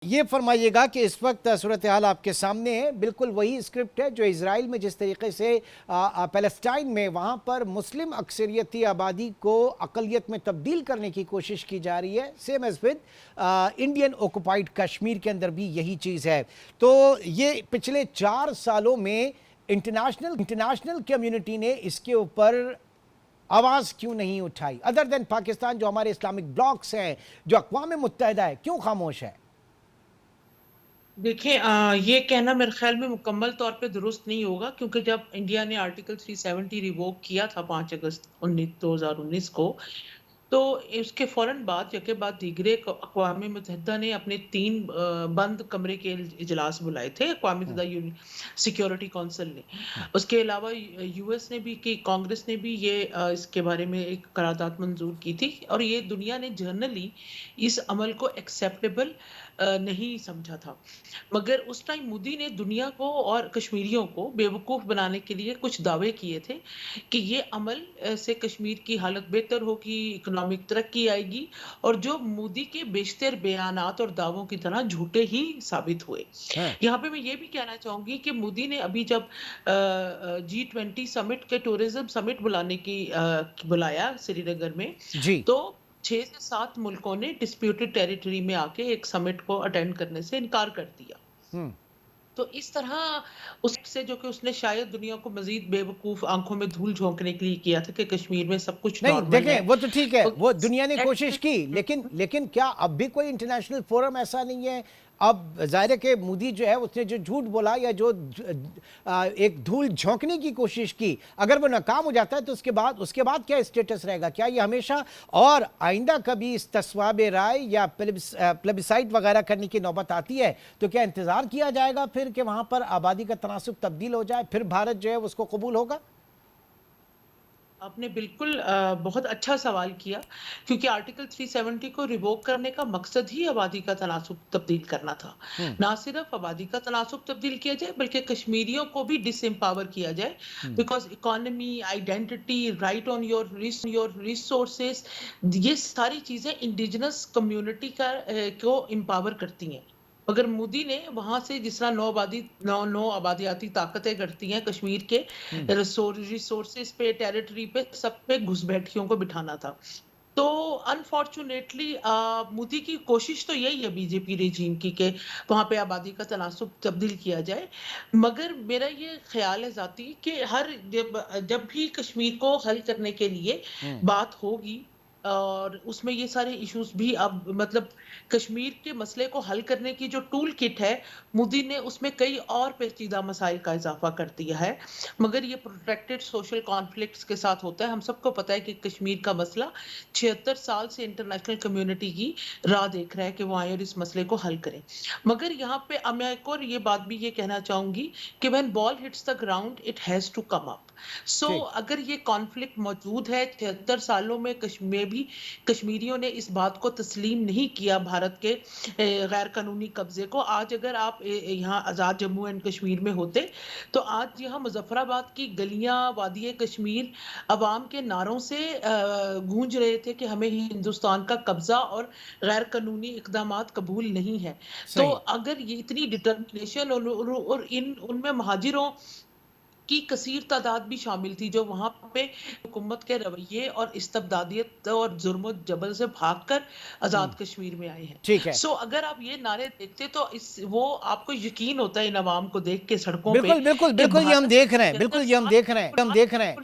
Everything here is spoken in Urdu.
یہ فرمائیے گا کہ اس وقت صورتحال آپ کے سامنے ہے، بالکل وہی اسکرپٹ ہے جو اسرائیل میں جس طریقے سے پیلسٹائن میں وہاں پر مسلم اکثریتی آبادی کو اقلیت میں تبدیل کرنے کی کوشش کی جا رہی ہے، same as with Indian occupied Kashmir کے اندر بھی یہی چیز ہے۔ تو یہ پچھلے 4 سالوں میں انٹرنیشنل کمیونٹی نے اس کے اوپر آواز کیوں نہیں اٹھائی؟ ادر دین پاکستان جو ہمارے اسلامک بلاکس ہیں، جو اقوام متحدہ ہے، کیوں خاموش ہے؟ دیکھیں یہ کہنا میرے خیال میں مکمل طور پہ درست نہیں ہوگا، کیونکہ جب انڈیا نے آرٹیکل 370 ریووک کیا تھا 5 اگست 2019 کو، تو اس کے فوراً بعد یکے بعد دیگرے اقوام متحدہ نے اپنے 3 بند کمرے کے اجلاس بلائے تھے، اقوام متحدہ سیکیورٹی کونسل نے۔ اس کے علاوہ یو ایس نے بھی کی، کانگریس نے بھی یہ اس کے بارے میں ایک قرارداد منظور کی تھی، اور یہ دنیا نے جنرلی اس عمل کو ایکسیپٹیبل نہیں سمجھا تھا۔ مگر اس ٹائم مودی نے دنیا کو اور کشمیریوں کو بے وقوف بنانے کے لیے کچھ دعوے کیے تھے کہ یہ عمل سے کشمیر کی حالت بہتر ہوگی، اکنامک ترقی آئے گی، اور جو مودی کے بیشتر بیانات اور دعووں کی طرح جھوٹے ہی ثابت ہوئے۔ یہاں پہ میں یہ بھی کہنا چاہوں گی کہ مودی نے ابھی جب G20 سمٹ کے ٹورزم سمٹ بلایا سری نگر میں، جی تو 6 سے 7 ملکوں نے ڈسپیوٹڈ ٹیریٹری میں آ کے ایک سمٹ کو اٹینڈ کرنے سے انکار کر دیا۔ تو اس طرح اس سے جو کہ اس نے شاید دنیا کو مزید بے وقوف آنکھوں میں دھول جھونکنے کے لیے کیا تھا کہ کشمیر میں سب کچھ نہیں نارمل دیکھیں، ہے۔ وہ تو ٹھیک ہے، وہ دنیا نے کوشش کی، لیکن کیا اب بھی کوئی انٹرنیشنل فورم ایسا نہیں ہے؟ اب ظاہر ہے کہ مودی جو ہے اس نے جو جھوٹ بولا یا جو ایک دھول جھونکنے کی کوشش کی، اگر وہ ناکام ہو جاتا ہے تو اس کے بعد کیا اسٹیٹس رہے گا؟ کیا یہ ہمیشہ اور آئندہ کبھی اس تصواب رائے یا پلیبیسائٹ وغیرہ کرنے کی نوبت آتی ہے تو کیا انتظار کیا جائے گا پھر کہ وہاں پر آبادی کا تناسب تبدیل ہو جائے، پھر بھارت جو ہے اس کو قبول ہوگا؟ آپ نے بالکل بہت اچھا سوال کیا، کیونکہ آرٹیکل 370 کو ریووک کرنے کا مقصد ہی آبادی کا تناسب تبدیل کرنا تھا۔ نہ صرف آبادی کا تناسب تبدیل کیا جائے بلکہ کشمیریوں کو بھی ڈس امپاور کیا جائے، because economy, identity, right on your resources, یہ ساری چیزیں انڈیجنس کمیونٹی کو امپاور کرتی ہیں۔ مگر مودی نے وہاں سے جس طرح نو آبادیاتی طاقتیں کرتی ہیں کشمیر کے ریسورسز پہ، ٹیریٹری پہ، سب پہ گھس بیٹھیوں کو بٹھانا تھا۔ تو انفارچونیٹلی مودی کی کوشش تو یہی ہے بی جے پی ریجیم کی کہ وہاں پہ آبادی کا تناسب تبدیل کیا جائے، مگر میرا یہ خیال ہے ذاتی کہ جب بھی کشمیر کو حل کرنے کے لیے بات ہوگی، اور اس میں یہ سارے ایشوز بھی اب مطلب کشمیر کے مسئلے کو حل کرنے کی جو ٹول کٹ ہے، مودی نے اس میں کئی اور پیچیدہ مسائل کا اضافہ کر دیا ہے، مگر یہ پروٹیکٹڈ سوشل کانفلکٹس کے ساتھ ہوتا ہے۔ ہم سب کو پتہ ہے کہ کشمیر کا مسئلہ 76 سال سے انٹرنیشنل کمیونٹی کی راہ دیکھ رہا ہے کہ وہ آئیں اور اس مسئلے کو حل کریں۔ مگر یہاں پہ میں ایک اور یہ بات بھی یہ کہنا چاہوں گی کہ when ball hits the ground it has to come up۔ ٹھیک اگر یہ کانفلکٹ موجود ہے 76 سالوں میں بھی کشمیریوں نے اس بات کو تسلیم نہیں کیا بھارت کے غیر قانونی قبضے کو۔ آج اگر آپ یہاں آزاد جموں اینڈ کشمیر میں ہوتے تو آج یہاں مظفر آباد کی گلیاں، وادی کشمیر عوام کے نعروں سے گونج رہے تھے کہ ہمیں ہندوستان کا قبضہ اور غیر قانونی اقدامات قبول نہیں ہے۔ تو صحیح۔ اگر یہ اتنی ڈٹرمنیشن اور ان میں مہاجروں کی کثیر تعداد بھی شامل تھی جو وہاں پہ حکومت کے رویے اور استبدادیت اور ظلم و جبر سے بھاگ کر آزاد کشمیر میں آئے ہیں۔ ٹھیک ہے، اگر آپ یہ نعرے دیکھتے تو وہ آپ کو یقین ہوتا ہے ان عوام کو دیکھ کے سڑکوں پہ بالکل بالکل کہ بالکل یہ ہم بھارت دیکھ رہے ہیں، 76 بالکل یہ ہم سال دیکھ رہے ہیں، ہم دیکھ رہے ہیں